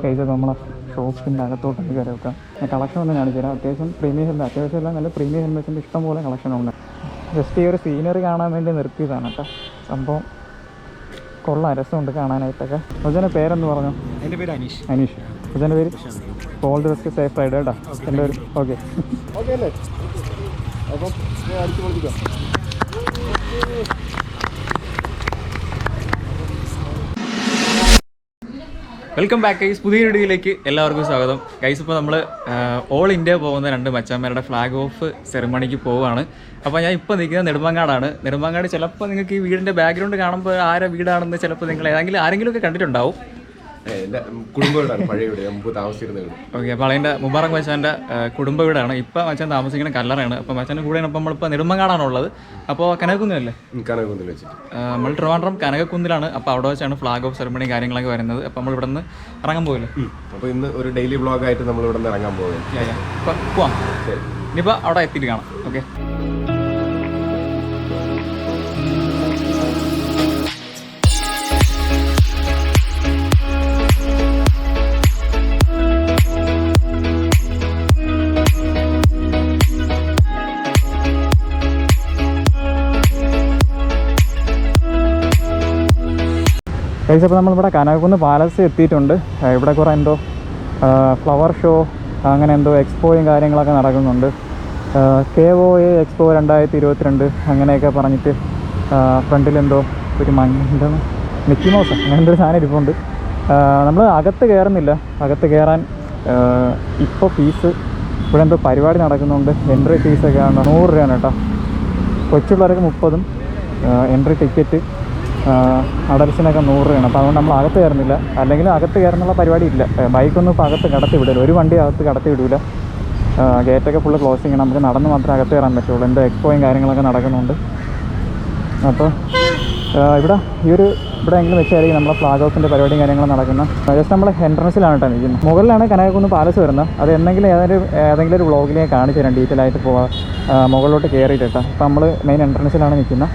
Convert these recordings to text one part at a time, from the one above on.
കഴിച്ചത് നമ്മളെ ഷോപ്പിൻ്റെ അകത്തോട്ട് കയറി വെക്കാം. കളക്ഷൻ ഒന്ന് കാണിച്ചു തരാം. അത്യാവശ്യം പ്രീമിയം ഹെൽമെറ്റ്, അത്യാവശ്യം എല്ലാം നല്ല പ്രീമിയം ഹെൽമെറ്റിൻ്റെ ഇഷ്ടംപോലെ കളക്ഷനുണ്ട്. ജസ്റ്റ് ഈ ഒരു സീനറി കാണാൻ വേണ്ടി നിർത്തിയതാണ് കേട്ടോ. സംഭവം കൊള്ളാം, രസമുണ്ട് കാണാനായിട്ടൊക്കെ. ഒജൻ്റെ പേരെന്ന് പറഞ്ഞു? എൻ്റെ പേര് അനീഷ്. അനീഷ്. ഒജൻ്റെ പേര്? All the best, safe ride കേട്ടോ. എൻ്റെ പേര് ഓക്കെ ഓക്കെ അല്ലേ? അപ്പം അടിച്ചു പൊളിക്കാം. വെൽക്കം ബാക്ക് ഗൈസ്, പുതിയ വീഡിയോയിലേക്ക് എല്ലാവർക്കും സ്വാഗതം. ഗൈസ് ഇപ്പോൾ നമ്മൾ ഓൾ ഇന്ത്യ പോകുന്ന 2 മച്ചാന്മാരുടെ ഫ്ലാഗ് ഓഫ് സെറിമണിക്ക് പോവുകയാണ്. അപ്പോൾ ഞാൻ ഇപ്പോൾ നിൽക്കുന്നത് നെടുമങ്ങാടാണ്. നെടുമങ്ങാട് ചിലപ്പോൾ നിങ്ങൾക്ക് ഈ വീടിൻ്റെ ബാക്ക്ഗ്രൗണ്ട് കാണുമ്പോൾ ആരെ വീടാണെന്ന് ചിലപ്പോൾ നിങ്ങൾ ആരെങ്കിലുമൊക്കെ കണ്ടിട്ടുണ്ടാവും. എൻ്റെ കുടുംബ വീടാണ്, പഴയ വീട്, മുമ്പ് താമസിച്ചിരുന്ന വീട്. ഓക്കെ, അപ്പോൾ അതിൻ്റെ മുബാറക് മച്ചാൻ്റെ കുടുംബ വീടാണ്. ഇപ്പോൾ മച്ചാൻ താമസിക്കുന്ന കല്ലറയാണ്. അപ്പോൾ മച്ചാൻ്റെ കൂടെയാണ് ഇപ്പോൾ നമ്മളിപ്പോൾ നെടുമങ്ങാടാണുള്ളത്. അപ്പോൾ കനകക്കുന്നിലല്ലേ? കനകക്കുന്നിൽ വെച്ചിട്ട് നമ്മൾ ട്രിവാൻഡ്രം കനകക്കുന്നിലാണ്. അപ്പോൾ അവിടെ വെച്ചാണ് ഫ്ലാഗ് ഓഫ് സെറിമണി കാര്യങ്ങളൊക്കെ വരുന്നത്. അപ്പോൾ നമ്മൾ ഇവിടെ നിന്ന് ഇറങ്ങാൻ പോകില്ലേ? അപ്പോൾ ഇന്ന് ഒരു ഡെയിലി വ്ളോഗായിട്ട് നമ്മൾ ഇവിടെ നിന്ന് ഇറങ്ങാൻ പോകുന്നത്. അപ്പോൾ പോവാം. ഇനിയിപ്പോൾ അവിടെ എത്തിയിട്ട് കാണാം. ഓക്കെ. ഗൈസ്, അപ്പോൾ നമ്മളിവിടെ കനകക്കുന്ന് പാലസ് എത്തിയിട്ടുണ്ട്. ഇവിടെ കുറേ എന്തോ ഫ്ലവർ ഷോ അങ്ങനെ എന്തോ എക്സ്പോയും കാര്യങ്ങളൊക്കെ നടക്കുന്നുണ്ട്. KOA എക്സ്പോ 2022 അങ്ങനെയൊക്കെ പറഞ്ഞിട്ട് ഫ്രണ്ടിലെന്തോ ഒരു എന്താണ് മിക്കി മൗസ് അങ്ങനെ എന്തൊരു സാധനം ഇരിപ്പുണ്ട്. നമ്മൾ അകത്ത് കയറുന്നില്ല. അകത്ത് കയറാൻ ഇപ്പോൾ ഫീസ് ഇവിടെ എന്തോ പരിപാടി നടക്കുന്നുണ്ട്. എൻട്രി ഫീസൊക്കെ ആണ് 100 രൂപയാണ് കേട്ടോ. കൊച്ചുപിള്ളേർക്ക് 30, എൻട്രി ടിക്കറ്റ് അഡൽസിനൊക്കെ 100 രൂപയാണ്. അപ്പോൾ അതുകൊണ്ട് നമ്മൾ അകത്ത് കയറുന്നില്ല. അല്ലെങ്കിൽ അകത്ത് കയറുന്നുള്ള പരിപാടി ഇല്ല. ബൈക്കൊന്നും ഇപ്പോൾ അകത്ത് കടത്തി വിടില്ല. ഒരു വണ്ടി അകത്ത് കടത്തി വിടില്ല. ഗേറ്റൊക്കെ ഫുള്ള് ക്ലോസിങ് ആണ്. നമുക്ക് നടന്ന് മാത്രമേ അകത്ത് കയറാൻ പറ്റുള്ളൂ. എന്തോ എക്സ്പോയും കാര്യങ്ങളൊക്കെ നടക്കുന്നുണ്ട്. അപ്പോൾ ഇവിടെ എങ്കിലും വെച്ചായിരിക്കും നമ്മളെ ഫ്ലാഗ് ഓഫിൻ്റെ പരിപാടിയും കാര്യങ്ങളും നടക്കുന്നത്. ജസ്റ്റ് നമ്മൾ എൻട്രൻസിലാണ് കേട്ടോ നിൽക്കുന്നത്. മുകളിലാണ് കനകക്കുന്ന് പാലസ് വരുന്നത്. അത് ഏതെങ്കിലും ഒരു വ്ളോഗിൽ ഞാൻ കാണിച്ചു തരാം, ഡീറ്റെയിൽ ആയിട്ട് പോകാം മുകളിലോട്ട് കയറിയിട്ട് കേട്ടോ. അപ്പോൾ നമ്മൾ മെയിൻ എൻട്രൻസിലാണ് നിൽക്കുന്നത്.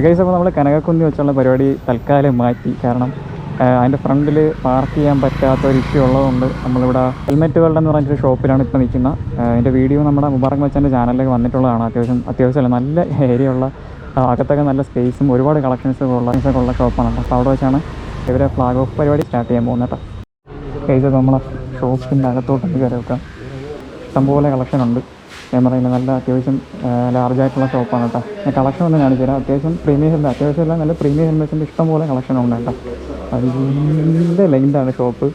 ഗൈസ്, അപ്പോൾ നമ്മൾ കനകക്കുന്ന് വെച്ചുള്ള പരിപാടി തൽക്കാലം മാറ്റി. കാരണം അതിൻ്റെ ഫ്രണ്ടിൽ പാർക്ക് ചെയ്യാൻ പറ്റാത്തൊരു ഇഷ്യൂ ഉള്ളതുകൊണ്ട് നമ്മളിവിടെ ഹെൽമെറ്റ് വേൾഡ് എന്ന് പറഞ്ഞൊരു ഷോപ്പിലാണ് ഇപ്പോൾ നിൽക്കുന്നത്. അതിൻ്റെ വീഡിയോ നമ്മുടെ മുബാറക് മച്ചാൻ്റെ ചാനലിലേക്ക് വന്നിട്ടുള്ളതാണ്. അത്യാവശ്യമല്ല നല്ല ഏരിയ ഉള്ള, അകത്തൊക്കെ നല്ല സ്പേസും ഒരുപാട് കളക്ഷൻസൊക്കെ ഉള്ള ഷോപ്പാണ്. അപ്പോൾ അവിടെ വെച്ചാണ് ഇവരെ ഫ്ലാഗ് ഓഫ് പരിപാടി സ്റ്റാർട്ട് ചെയ്യാൻ പോകുന്നത് കേട്ടോ. ഗൈസ്, അപ്പോൾ നമ്മളെ ഷോപ്പിൻ്റെ അകത്തോട്ട് കയറി വെക്കാം. ഇഷ്ടംപോലെ കളക്ഷനുണ്ട്. ഞാൻ പറയുന്നത് നല്ല അത്യാവശ്യം ലാർജായിട്ടുള്ള ഷോപ്പാണ് കേട്ടോ. ഞാൻ കളക്ഷൻ ഒന്ന് കാണിച്ചു തരാം. അത്യാവശ്യം പ്രീമിയം ഹെൽമെറ്റ്, അത്യാവശ്യം എല്ലാം നല്ല പ്രീമിയം ഹെൽമെറ്റിൻ്റെ ഇഷ്ടംപോലെ കളക്ഷനുണ്ട് കേട്ടോ. അതിൻ്റെ ലെങ്താണ് ഷോപ്പ്.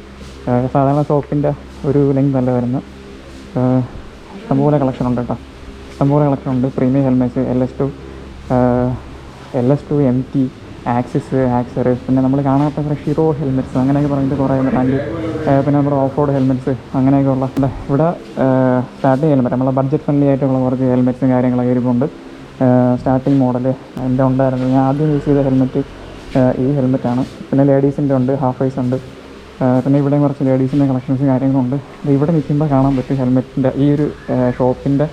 സാധാരണ ഷോപ്പിൻ്റെ ഒരു ലെങ്ത് അല്ല വരുന്നത്. ഇഷ്ടംപോലെ കളക്ഷനുണ്ട് കേട്ടോ. ഇഷ്ടംപോലെ കളക്ഷനുണ്ട്. Premium helmets LS2 MT Axxis, Axor, പിന്നെ നമ്മൾ കാണാത്ത കുറേ ഷിറോ ഹെൽമെറ്റ്സ് അങ്ങനെയൊക്കെ പറഞ്ഞിട്ട് കുറേ ബ്രാൻഡ്, പിന്നെ നമ്മുടെ ഓഫ് റോഡ് ഹെൽമെറ്റ്സ് അങ്ങനെയൊക്കെ ഉള്ള ഇവിടെ സ്റ്റാർട്ടിങ് ഹെൽമെറ്റ് നമ്മളെ ബഡ്ജറ്റ് ഫ്രണ്ട്ലി ആയിട്ടുള്ള കുറച്ച് ഹെൽമെറ്റ്സും കാര്യങ്ങളൊക്കെ ഇരിപ്പുണ്ട്. സ്റ്റാർട്ടിങ് മോഡൽ എൻ്റെ ഉണ്ടായിരുന്നു. ഞാൻ ആദ്യം യൂസ് ചെയ്ത ഹെൽമെറ്റ് ഈ ഹെൽമെറ്റാണ്. പിന്നെ ലേഡീസിൻ്റെ ഉണ്ട്, ഹാഫ് വൈസ് ഉണ്ട്. പിന്നെ ഇവിടെയും കുറച്ച് ലേഡീസിൻ്റെ കളക്ഷൻസും കാര്യങ്ങളുണ്ട്. ഇവിടെ നിൽക്കുമ്പോൾ കാണാൻ പറ്റും ഹെൽമെറ്റിൻ്റെ ഈ ഒരു ഷോപ്പിൻ്റെ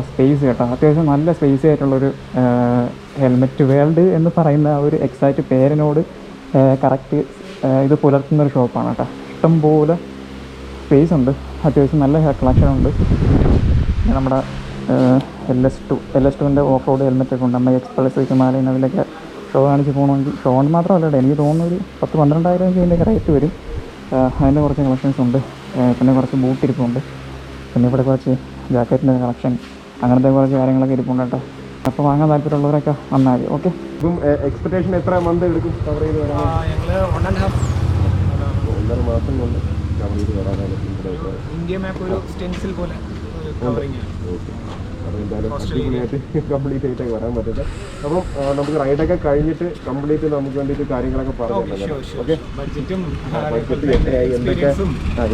സ്പേസ് കേട്ടോ. അത്യാവശ്യം നല്ല സ്പേസ് ആയിട്ടുള്ളൊരു ഹെൽമെറ്റ് വേൾഡ് എന്ന് പറയുന്ന ഒരു എക്സാക്റ്റ് പേരിനോട് കറക്റ്റ് ഇത് പുലർത്തുന്നൊരു ഷോപ്പാണ് കേട്ടോ. ഇഷ്ടംപോലെ സ്പേസ് ഉണ്ട്. അത്യാവശ്യം നല്ല കളക്ഷനുണ്ട്. നമ്മുടെ LS2ൻ്റെ ഓഫ് റോഡ് ഹെൽമെറ്റൊക്കെ ഉണ്ട്. നമ്മൾ എക്സ്പ്രസ് ഹിമാലയൻ അതിലൊക്കെ ഷോ കാണിച്ച് പോകണമെങ്കിൽ ഷോ മാത്രമല്ല കേട്ടോ, എനിക്ക് തോന്നുന്നു ഒരു 10-12,000 ഇതിൻ്റെ റേറ്റ് വരും. അതിൻ്റെ കുറച്ച് കളക്ഷൻസ് ഉണ്ട്. പിന്നെ കുറച്ച് ബൂട്ട് ഇരിപ്പുണ്ട്. പിന്നെ ഇവിടെ കുറച്ച് ജാക്കറ്റിൻ്റെ കളക്ഷൻ അങ്ങനത്തെ കുറച്ച് കാര്യങ്ങളൊക്കെ ഇരിപ്പുണ്ട് കേട്ടോ. അപ്പോൾ വാങ്ങാൻ താല്പര്യമുള്ളവരൊക്കെ വന്നാൽ മതി. ഓക്കെ. ഇപ്പം എക്സ്പെക്ടേഷൻ എത്ര മന്ത് എടുക്കും കവർ ചെയ്ത് വരാൻ? ഞങ്ങൾ 1.5 മാസം കൊണ്ട് കവർ ചെയ്ത് വരാനാണ് ഇന്ത്യ മാപ്പ് ഒരു സ്റ്റെൻസിൽ പോലെ കവറിങ് ആണ്. ഓക്കെ, അപ്പോൾ എന്തായാലും അടിപൊളിയായിട്ട് കംപ്ലീറ്റ് ആയിട്ടൊക്കെ വരാൻ പറ്റില്ല. അപ്പം നമുക്ക് റൈഡൊക്കെ കഴിഞ്ഞിട്ട് കംപ്ലീറ്റ് നമുക്ക് വേണ്ടിയിട്ട് കാര്യങ്ങളൊക്കെ പറഞ്ഞു തരണം. ഓക്കെ, ബഡ്ജറ്റ് എത്രയായി,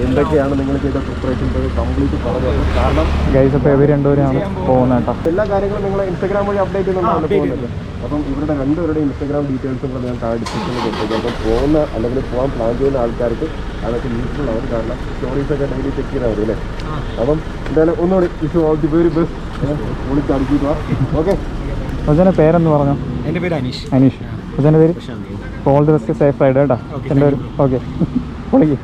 എന്തൊക്കെയാണ് നിങ്ങൾ ചെയ്ത പ്രിപ്പറേഷൻ കംപ്ലീറ്റ് പറഞ്ഞു തരണം. കാരണം ഗൈസ്, അപ്പോൾ ഇവർ രണ്ടുപേരാണ് പോകുന്നത് കേട്ടോ. എല്ലാ കാര്യങ്ങളും നിങ്ങൾ ഇൻസ്റ്റാഗ്രാം വഴി അപ്ഡേറ്റ് ചെയ്യുന്നുണ്ടാണ് പോകുന്നത്. അപ്പം ഇവരുടെ രണ്ടുപേരുടെ ഇൻസ്റ്റാഗ്രാം ഡീറ്റെയിൽസും കൂടെ ഞാൻ താഴെ ഡിസ്ക്രിപ്ഷനിൽ കൊടുത്തേക്കാം. അപ്പം പോകുന്ന അല്ലെങ്കിൽ പോകാൻ പ്ലാൻ ചെയ്യുന്ന ആൾക്കാർക്ക് അതൊക്കെ യൂസ്ഫുൾ ആവും. കാരണം സ്റ്റോറീസൊക്കെ ഡെയിലി ചെക്ക് ചെയ്താൽ മതി അല്ലേ. അപ്പം എന്തായാലും ഒന്നുകൂടി wish all the very best. വിളിച്ചടിക്കുക. ഓക്കെ. ഒജൻ്റെ പേരെന്ന് പറഞ്ഞു? എൻ്റെ പേര് അനീഷ്. അനീഷ്. ഒജൻ്റെ പേര്? All the best, safe ride കേട്ടോ. എൻ്റെ പേര് ഓക്കെ. പൊളിക്ക്.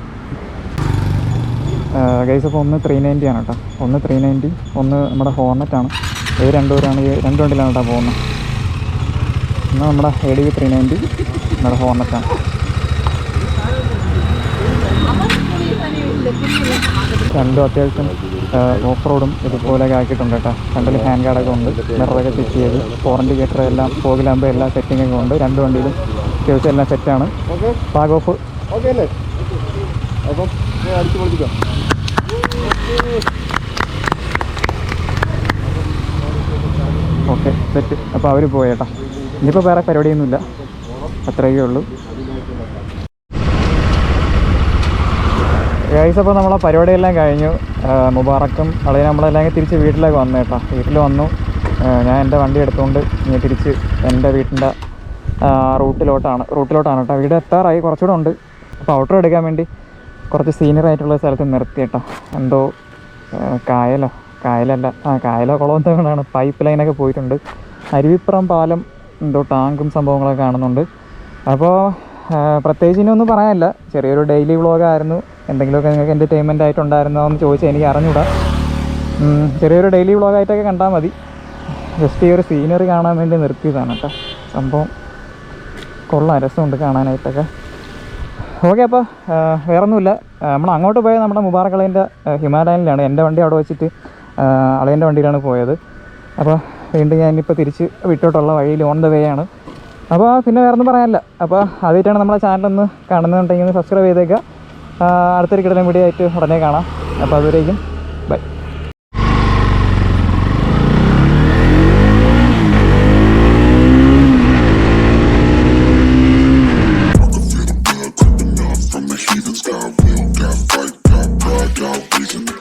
ഗൈസ് അപ്പോൾ ഒന്ന് 390 ആണ് കേട്ടോ, ഒന്ന് 390, ഒന്ന് നമ്മുടെ ഹോർണറ്റാണ്. ഇത് രണ്ടുപേരാണ്, രണ്ട് വണ്ടിയിലാണ് കേട്ടോ പോകുന്നത്. ഒന്ന് നമ്മുടെ ADV 390, നമ്മുടെ ഹോർണറ്റാണ്. രണ്ടും അത്യാവശ്യം ഓഫ് റോഡും ഇതുപോലെയൊക്കെ ആക്കിയിട്ടുണ്ട് കേട്ടോ. രണ്ടിൽ ഹാൻഡ് ഗാർഡൊക്കെ ഉണ്ട്, മിററൊക്കെ സെറ്റ് ചെയ്ത്, ഫോർ ഇൻഡിക്കേറ്റർ എല്ലാം, ഫോഗിലാകുമ്പോൾ എല്ലാ സെറ്റിങ്ങൊക്കെ ഉണ്ട്. രണ്ട് വണ്ടിയിലും അത്യാവശ്യം എല്ലാം സെറ്റാണ്. ഫ്ലാഗ് ഓഫ് ഓക്കെ അല്ലേ? അപ്പം അടിച്ചു പൊളിക്കാം. Okay set. അപ്പോൾ അവർ പോയി കേട്ടോ. ഇനിയിപ്പോൾ വേറെ പരിപാടിയൊന്നുമില്ല, അത്രയൊക്കെ ഉള്ളൂ. ഗൈസ് അപ്പോൾ നമ്മളെ പരിപാടിയെല്ലാം കഴിഞ്ഞു. മുബാറക്കും വളരെ നമ്മളെല്ലാം തിരിച്ച് വീട്ടിലേക്ക് വന്നു കേട്ടോ. വീട്ടിൽ വന്നു. ഞാൻ എൻ്റെ വണ്ടി എടുത്തുകൊണ്ട് ഇനി തിരിച്ച് എൻ്റെ വീട്ടിൻ്റെ റൂട്ടിലോട്ടാണ് കേട്ടോ. വീട് എത്താറായി, കുറച്ചുകൂടെ ഉണ്ട്. അപ്പോൾ ഔട്ടർ എടുക്കാൻ വേണ്ടി കുറച്ച് സീനിയറായിട്ടുള്ള സ്ഥലത്ത് നിർത്തി കേട്ടോ. എന്തോ കായലോ കുളമോ എന്താണ്, പൈപ്പ് ലൈനൊക്കെ പോയിട്ടുണ്ട്. അരുവിപ്പുറം പാലം എന്തോ ടാങ്കും സംഭവങ്ങളൊക്കെ കാണുന്നുണ്ട്. അപ്പോൾ പ്രത്യേകിച്ച് ഇനിയൊന്നും പറയാനില്ല, ചെറിയൊരു ഡെയിലി വ്ളോഗായിരുന്നു. എന്തെങ്കിലുമൊക്കെ നിങ്ങൾക്ക് എൻ്റർടൈൻമെൻ്റ് ആയിട്ടുണ്ടായിരുന്നോ എന്ന് ചോദിച്ചാൽ എനിക്ക് അറിഞ്ഞൂടാ. ചെറിയൊരു ഡെയിലി വ്ളോഗായിട്ടൊക്കെ കണ്ടാൽ മതി. ജസ്റ്റ് ഈ ഒരു സീനറി കാണാൻ വേണ്ടി നിർത്തിയതാണ് കേട്ടോ. സംഭവം കൊള്ളാം, രസമുണ്ട് കാണാനായിട്ടൊക്കെ. ഓക്കെ, അപ്പോൾ വേറൊന്നുമില്ല. നമ്മൾ അങ്ങോട്ട് പോയത് നമ്മുടെ മുബാറക് അളയൻ്റെ ഹിമാലയനിലാണ്. എൻ്റെ വണ്ടി അവിടെ വെച്ചിട്ട് അളയൻ്റെ വണ്ടിയിലാണ് പോയത്. അപ്പോൾ വീണ്ടും ഞാനിപ്പോൾ തിരിച്ച് വിട്ടോട്ടുള്ള വഴിയിൽ ഓൺ ദ വേ ആണ്. അപ്പോൾ പിന്നെ വേറൊന്നും പറയാനില്ല. അപ്പോൾ ആദ്യമായിട്ടാണ് നമ്മളെ ചാനലൊന്ന് കാണുന്നുണ്ടെങ്കിൽ ഒന്ന് സബ്സ്ക്രൈബ് ചെയ്തേക്കുക. അടുത്തൊരു കിടലം വീഡിയോ ആയിട്ട് ഉടനെ കാണാം. അപ്പോൾ അതുവരേക്കും by. From the heathen sky, we don't got fight, got pride, got reason.